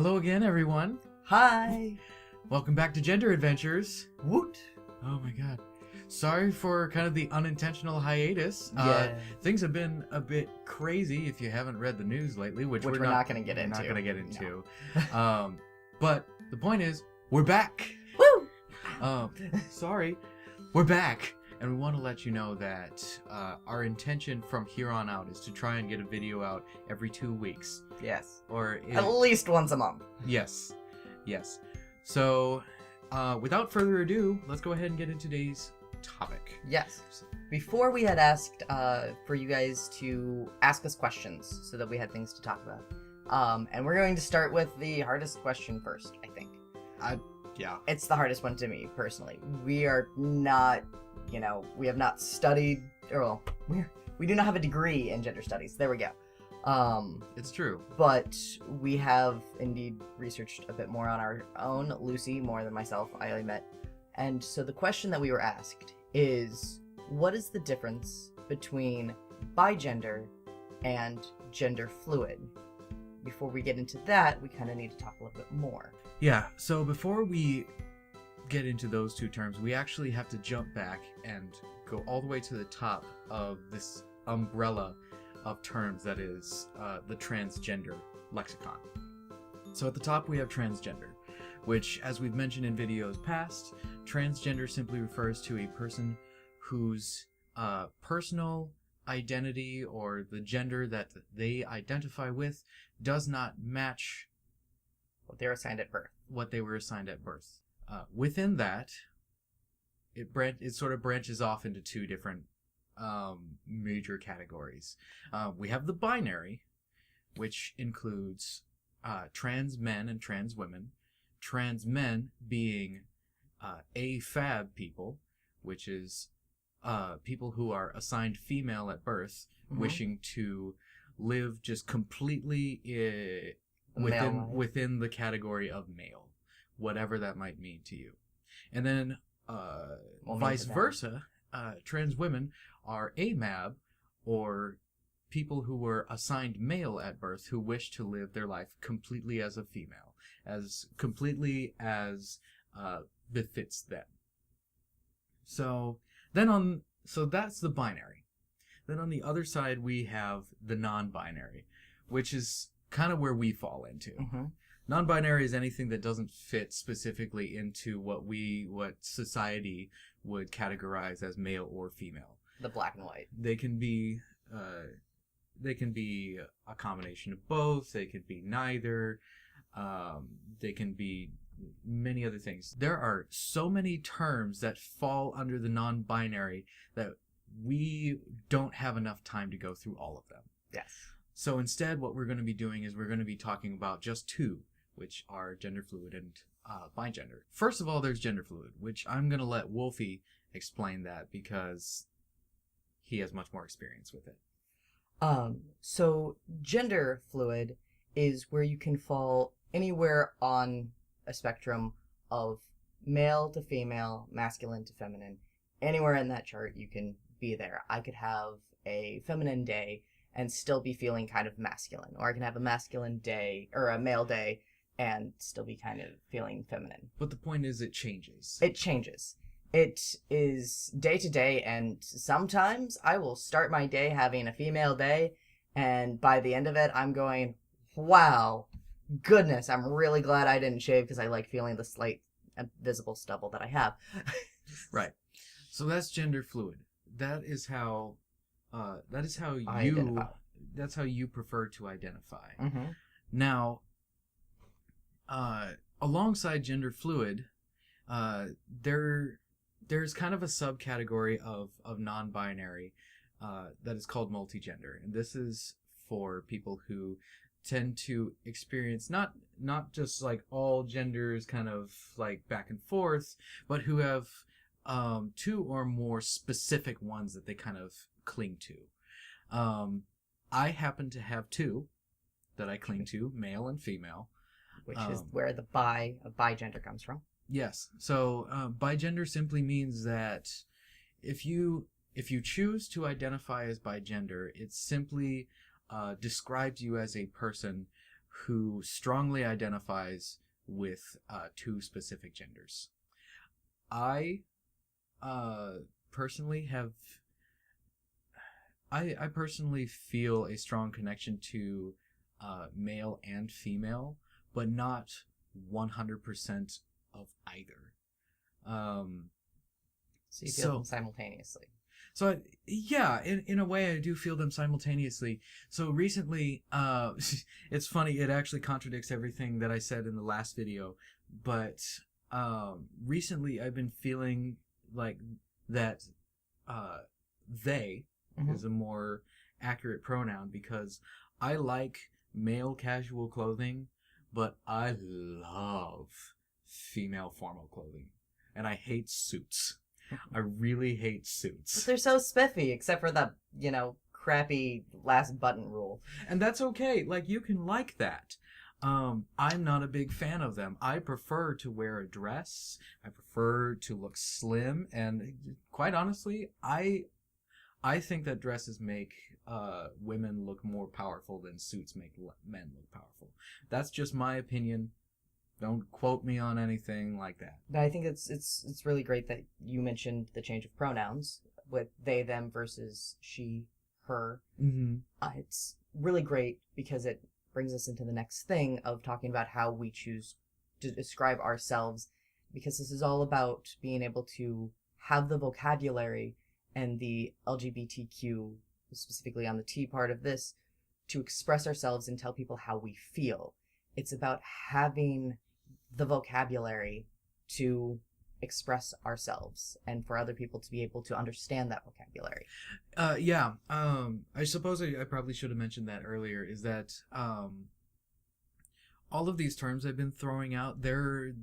Hello again, everyone. Hi. Welcome back to Gender Adventures. Woot. Oh my god. Sorry for kind of the unintentional hiatus. Yeah. Things have been a bit crazy if you haven't read the news lately, which we're not going to get into. Not going to get into. But the point is, we're back. Woo! Sorry. We're back. And we want to let you know that our intention from here on out is to try and get a video out every 2 weeks. Yes. Or at least once a month. Yes. Yes. So, without further ado, let's go ahead and get into today's topic. Yes. Before we had asked for you guys to ask us questions so that we had things to talk about. And we're going to start with the hardest question first, I think. Yeah. It's the hardest one to me, personally. We are not, we have not studied, we do not have a degree in gender studies. There we go. It's true. But we have indeed researched a bit more on our own. Lucy, more than myself, I met. And so the question that we were asked is, what is the difference between bigender and gender fluid? Before we get into that, we kind of need to talk a little bit more. Yeah, so before we get into those two terms, we actually have to jump back and go all the way to the top of this umbrella of terms that is the transgender lexicon. So at the top we have transgender, which, as we've mentioned in videos past, transgender simply refers to a person whose personal identity or the gender that they identify with does not match what they were assigned at birth. Within that, it sort of branches off into two different major categories. We have the binary, which includes trans men and trans women. Trans men being AFAB people, which is people who are assigned female at birth, wishing to live just completely within the category of male, whatever that might mean to you. And then vice versa, trans women are AMAB, or people who were assigned male at birth who wish to live their life completely as a female, as completely as befits them. So that's the binary. Then on the other side we have the non-binary, which is kind of where we fall into. Non-binary is anything that doesn't fit specifically into what society would categorize as male or female. The black and white. They can be a combination of both. They could be neither. They can be many other things. There are so many terms that fall under the non-binary that we don't have enough time to go through all of them. Yes. So instead, what we're going to be doing is we're going to be talking about just two, which are gender fluid and bigender. First of all, there's gender fluid, which I'm going to let Wolfie explain that because he has much more experience with it. So gender fluid is where you can fall anywhere on a spectrum of male to female, masculine to feminine. Anywhere in that chart, you can be there. I could have a feminine day and still be feeling kind of masculine, or I can have a masculine day or a male day and still be kind of feeling feminine. But the point is, it changes. It changes. It is day to day, and sometimes I will start my day having a female day, and by the end of it, I'm going, wow, goodness, I'm really glad I didn't shave because I like feeling the slight visible stubble that I have. Right. So that's gender fluid. That is how you prefer to identify. Now, alongside gender fluid, there's kind of a subcategory of non-binary that is called multigender, and this is for people who tend to experience not just like all genders kind of like back and forth, but who have two or more specific ones that they kind of cling to. I happen to have two that I cling to, male and female. Which is where the bigender comes from. Yes. So bigender simply means that if you choose to identify as bigender, it simply describes you as a person who strongly identifies with two specific genders. I personally have... I personally feel a strong connection to male and female, but not 100% of either. So you feel them simultaneously. So yeah, in a way I do feel them simultaneously. So recently, it's funny, it actually contradicts everything that I said in the last video, but recently I've been feeling like that they is a more accurate pronoun, because I like male casual clothing, but I love female formal clothing. And I hate suits. I really hate suits. But they're so spiffy, except for the, crappy last button rule. And that's okay. Like, you can like that. I'm not a big fan of them. I prefer to wear a dress. I prefer to look slim. And quite honestly, I think that dresses make women look more powerful than suits make men look powerful. That's just my opinion. Don't quote me on anything like that. But I think it's really great that you mentioned the change of pronouns with they, them versus she, her. Mm-hmm. It's really great because it brings us into the next thing of talking about how we choose to describe ourselves, because this is all about being able to have the vocabulary and the LGBTQ, specifically on the T part of this, to express ourselves and tell people how we feel. It's about having the vocabulary to express ourselves and for other people to be able to understand that vocabulary. Yeah. I suppose I probably should have mentioned that earlier, is that all of these terms I've been throwing out, they're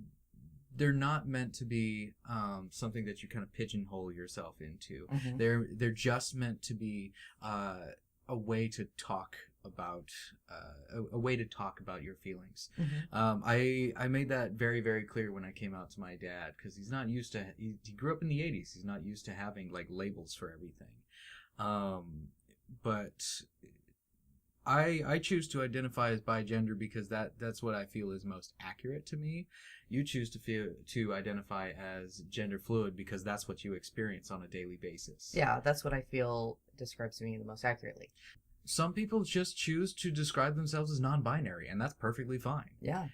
not meant to be something that you kind of pigeonhole yourself into. Mm-hmm. They're just meant to be a way to talk about your feelings. Mm-hmm. I made that very, very clear when I came out to my dad, because he's not used to. He grew up in the 80s. He's not used to having like labels for everything. But I choose to identify as bigender because that's what I feel is most accurate to me. You choose to identify as gender fluid because that's what you experience on a daily basis. Yeah, that's what I feel describes me the most accurately. Some people just choose to describe themselves as non-binary, and that's perfectly fine. Yeah.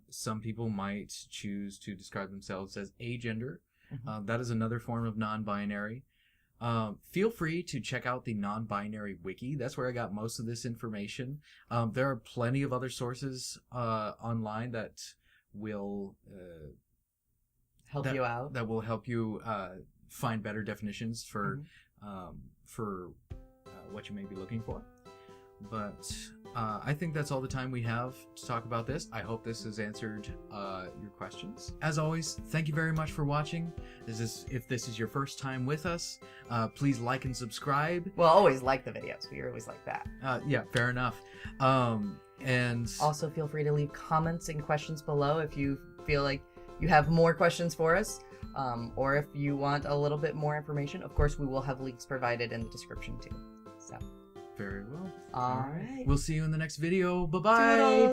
Some people might choose to describe themselves as agender. Mm-hmm. That is another form of non-binary. Feel free to check out the Nonbinary Wiki. That's where I got most of this information. There are plenty of other sources online that will help you out. That will help you find better definitions for what you may be looking for. But I think that's all the time we have to talk about this. I hope this has answered your questions. As always, thank you very much for watching. If this is your first time with us, please like and subscribe. Well, always like the videos. We always like that. Yeah, fair enough. And also feel free to leave comments and questions below if you feel like you have more questions for us. Or if you want a little bit more information. Of course, we will have links provided in the description too. So. Very well. All right. We'll see you in the next video. Bye-bye. Toodles.